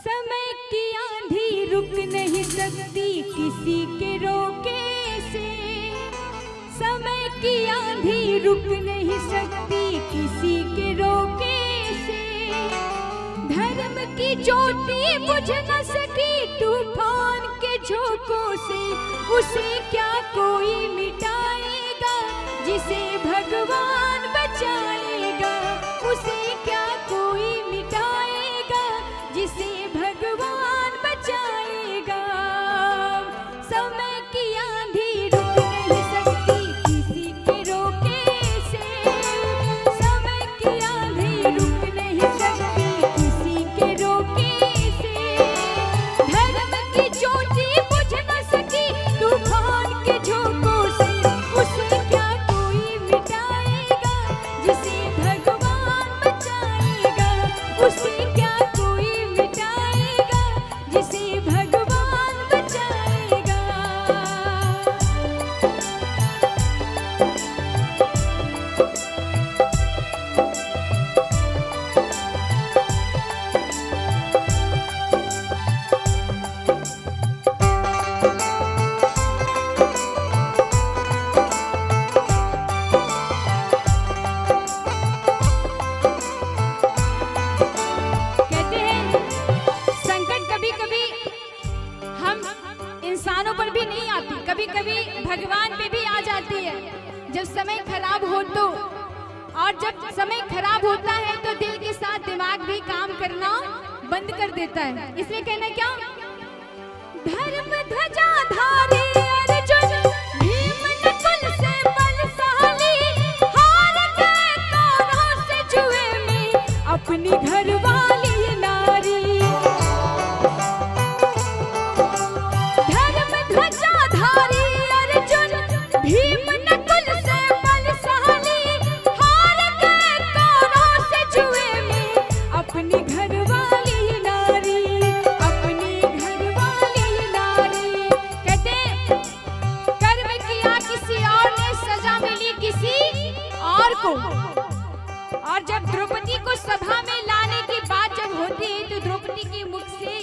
समय की आंधी रुक नहीं सकती किसी के रोके से, समय की आंधी रुक नहीं सकती किसी के रोके से। धर्म की ज्योति बुझ न सकी तूफान के झोंकों से, उसे क्या कोई मिटाएगा जिसे भगवान बचाएगा, उसे क्या कोई मिटाएगा जिसे भगवान बचाएगा। समय की आंधी रुक नहीं सकती किसी के रोके से, समय की आंधी रुक नहीं सकती किसी के रोके से। धर्म की ज्योति बुझ न सकी तूफान के झोंकों से, उसे क्या कोई मिटाएगा जिसे भगवान बचाएगा, उसे क्या कोई मिटाएगा जिसे भगवान बचाएगा। कहते हैं संकट कभी कभी हम इंसानों पर भी नहीं आती, कभी कभी भगवान पे भी आ जाती है। जब समय खराब हो तो, और जब समय खराब होता है तो दिल के साथ दिमाग भी काम करना बंद कर देता है। इसलिए कहना क्या, धर्म ध्वजा धारी अर्जुन भीम नकुल से बलशाली, हार गए कौरवों से जुए में अपनी घरवाली नारी। धर्म ध्वजा धारी अर्जुन भीम नकुल से बलशाली, हार गए कौरवों से जुए में अपनी घरवाली नारी, अपनी घरवाली नारी। कहते कर्म किया किसी और ने, सजा मिली किसी और को। और जब द्रौपदी को सभा में लाने की बात जब होती है तो द्रौपदी के मुख से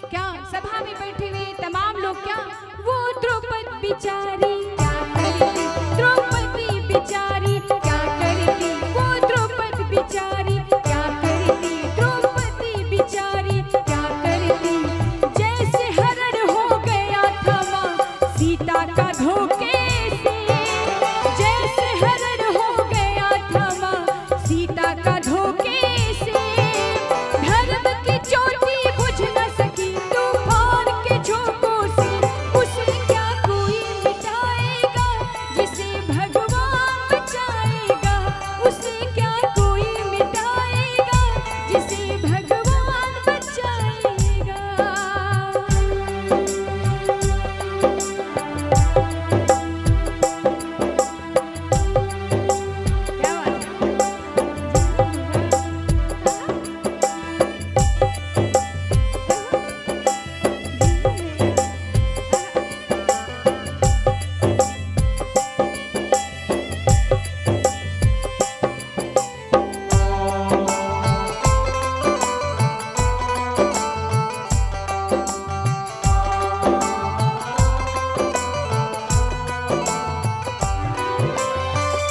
क्या, सभा में बैठे हुए तमाम लोग क्या, वो द्रौपदी बिचारी क्या करती, द्रौपदी बिचारी क्या करती, वो द्रौपदी बिचारी क्या करती, द्रौपदी बिचारी क्या करती। जैसे हरण हो गया था मां सीता का धोखे से, जैसे हरण हो गया था मां सीता का धोखे से। धर्म की ज्योति बुझ न सकी तूफान के झोंकों से, उसे क्या कोई मिटाएगा जिसे भगवान बचाएगा, उसे क्या कोई मिटाएगा जिसे भगवान बचाएगा। क्या बात है?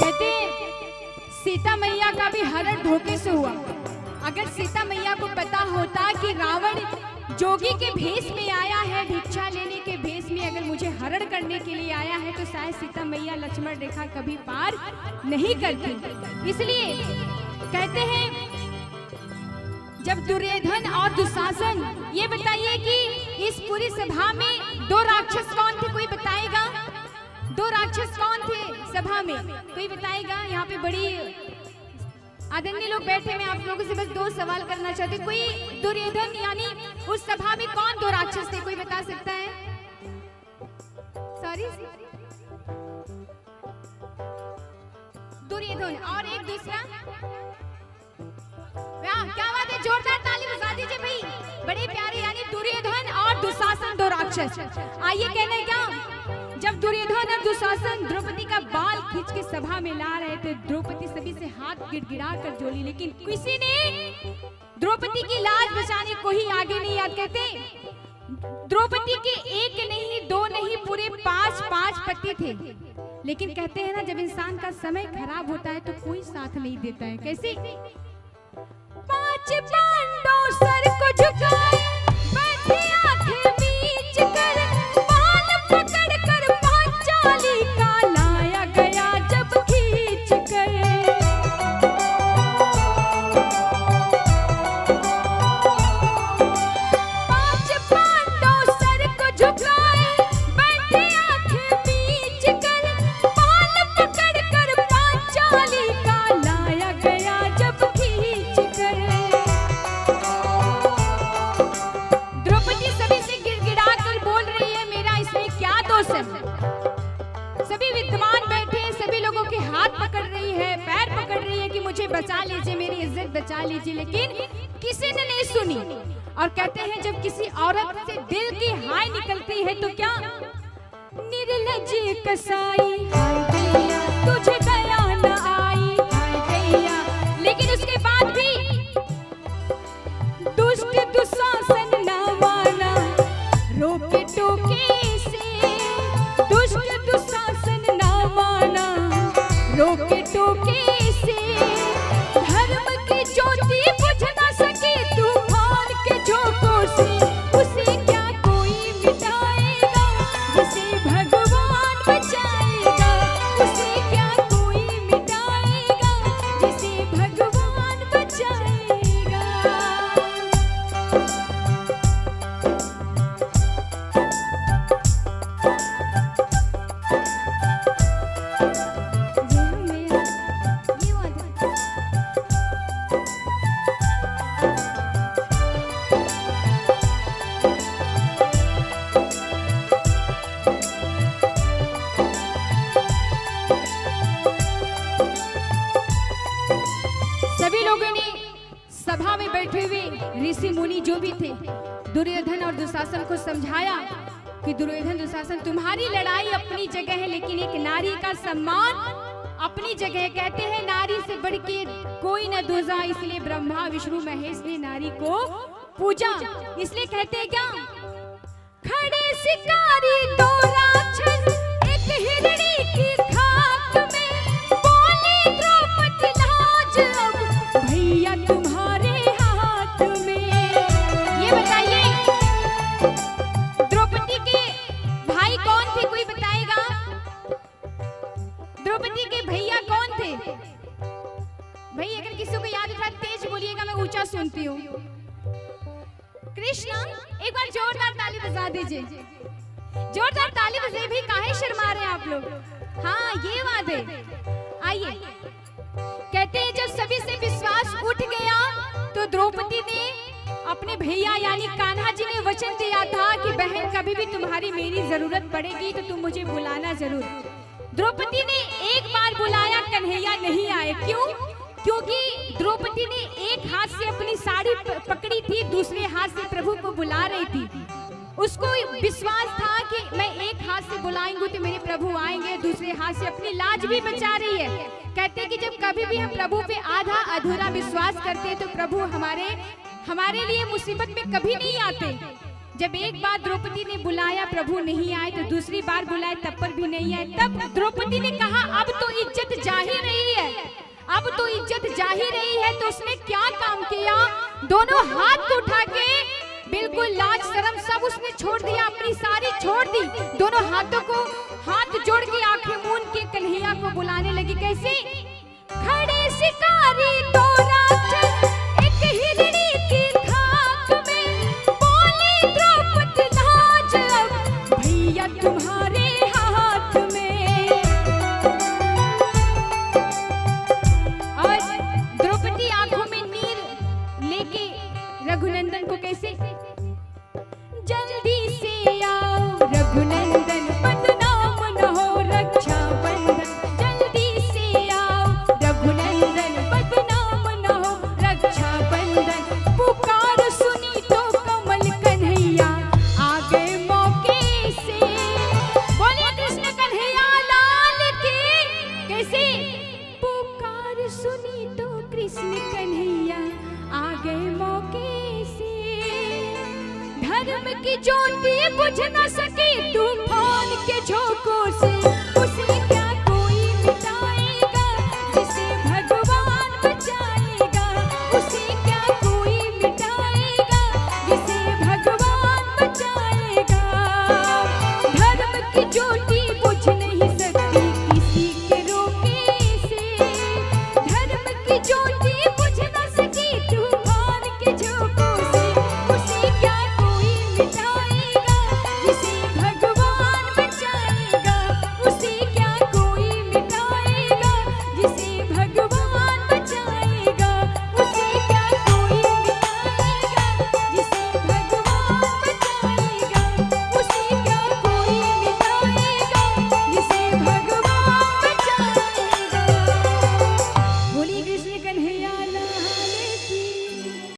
कहते सीता मैया का भी हरण धोखे से हुआ। अगर सीता मैया को पता होता कि रावण जोगी के भेष में आया है, भिक्षा लेने के भेष में अगर मुझे हरण करने के लिए आया है, तो शायद सीता मैया लक्ष्मण रेखा कभी पार नहीं करती। इसलिए कहते हैं जब दुर्योधन और दुशासन, ये बताइए कि इस पूरी सभा में दो राक्षस कौन थे, कोई बताएगा? दो राक्षस कौन थे सभा में, कोई बताएगा? यहाँ पे बड़ी आदरणीय लोग बैठे हैं, आप लोगों से बस दो सवाल करना चाहते। कोई दुर्योधन यानी उस सभा में कौन दो राक्षस थे, कोई बता सकता है? सॉरी, दुर्योधन और एक दूसरा, क्या बात है, जोरदार ताली बजा दीजिए भाई। बड़े प्यारे, यानी दुर्योधन और दुशासन दो राक्षस। आइए कहने क्या, जब दुर्योधन और दुशासन द्रौपदी का बाल खींच के सभा में ला रहे थे, द्रौपदी सभी से हाथ गिड़गिड़ा कर जोली, लेकिन किसी ने द्रौपदी की लाज बचाने को ही आगे नहीं आया। कहते द्रौपदी के एक नहीं, दो नहीं, पूरे 5 पति थे। लेकिन कहते हैं ना, जब इंसान का समय खराब होता है तो कोई साथ नहीं देता है। कैसे? 5 पांडव सर को झुकाए, बैठे आंखें मीच कर, बाल पकड़ कर पांचाली का लाया गया जब खींच कर। 5 पांडव सर को झुकाए, बैठे आंखें मीच कर, बाल पकड़ कर पांचाली का लाया गया जब खींच कर। द्रौपदी सभी से गिड़गिड़ा कर बोल रही है, मेरा इसमें क्या दोष है? सभी विद्वान बैठे हैं, सभी लोगों के हाथ पकड़ रही है, पैर पकड़ रही है कि मुझे बचा लीजिए, मेरी इज्जत बचा लीजिए, लेकिन किसी ने नहीं सुनी। और कहते हैं जब किसी औरत से दिल की हाय निकलती है तो क्या? निर्लज कसाई हाय गैया, तुझे दया न आई हाय गैया। लेकिन उसके बाद भी दुष्ट दुशासन न माना, रोके टोके से दुष्ट दुशासन न माना, रोके टोके से धर्म की ज्योति बुझ न सके तूफान के झोंकों से। उसे क्या कोई मिटाएगा जिसे भगवान बचाएगा? उसे क्या कोई मिटाएगा जिसे भगवान बचाएगा? सभी लोगों ने सभा में बैठे हुए ऋषि मुनि जो भी थे, दुर्योधन और दुशासन को समझाया कि दुर्योधन दुशासन, तुम्हारी लड़ाई अपनी जगह है, लेकिन एक नारी का सम्मान अपनी जगह। कहते हैं नारी से बढ़ के कोई न दूजा, इसलिए ब्रह्मा विष्णु महेश ने नारी को पूजा। इसलिए कहते हैं क्या? खड़े शिकारी दो राक्षस, एक हिरणी की खाक में, बोली द्रौपदी लाज अब भैया तुम्हारे हाथ में। ये बताइए द्रौपदी के भाई कौन थे? कोई बताएगा? द्रौपदी के भैया कौन थे? भाई अगर किसी को याद है तेज बोलिएगा, मैं ऊंचा सुनती हूँ। कृष्णा, एक बार जोरदार ताली बजा दीजिए। जोरदार ताली बजे भी काहे शर्मा रहे हैं आप लोग? हाँ ये बात है। आइए, कहते हैं जब सभी से विश्वास उठ गया तो द्रौपदी ने अपने भैया यानी कान्हा जी ने वचन दिया था कि बहन कभी भी तुम्हारी मेरी जरूरत पड़ेगी तो तुम मुझे बुलाना जरूर। द्रौपदी ने एक बार बुलाया, कन्हैया नहीं आए। क्यों? क्योंकि द्रौपदी ने एक हाथ से अपनी साड़ी पकड़ी थी, दूसरे हाथ से प्रभु को बुला रही थी। उसको विश्वास था कि मैं एक हाथ से बुलाएंगे तो मेरे प्रभु आएंगे, दूसरे हाथ से अपनी लाज भी बचा रही है। कहते कि जब कभी भी हम प्रभु पे आधा अधूरा विश्वास करते हैं तो प्रभु हमारे लिए मुसीबत में कभी नहीं आते। जब एक बार द्रौपदी ने बुलाया, प्रभु नहीं आए, तो दूसरी बार बुलाए तब पर भी नहीं आए। तब द्रौपदी ने कहा अब तो इज्जत जा ही रही है, अब तो इज्जत जा ही रही है। तो उसने क्या काम किया? दोनों हाथ को उठा के बिल्कुल लाज शर्म सब उसने छोड़ दिया, अपनी सारी छोड़ दी, दोनों हाथों को हाथ जोड़ के आंखें मूंद के कन्हैया को बुलाने लगी। कैसे? खड़े शिकारी दो राक्षस, एक हिरणी की खाक में, बोली द्रौपदी लाज अब भैया तुम्हारे हाथ में। और द्रौपदी आंखों में नीर लेके रघुनंदन को कैसे? जल्दी से आओ रघुनंदन, बदनाम न हो रक्षा बंधन। जल्दी से आओ रघुनंदन, बदनाम न हो रक्षा बंधन। पुकार सुनी तो कमल कन्हैया आ गए मौके से। बोले कृष्ण कन्हैया लाल की। कैसे? पुकार सुनी तो कृष्ण कन्हैया आ गए मौके से। धर्म की ज्योति बुझ न सकी तूफान के झोंकों से, उसी के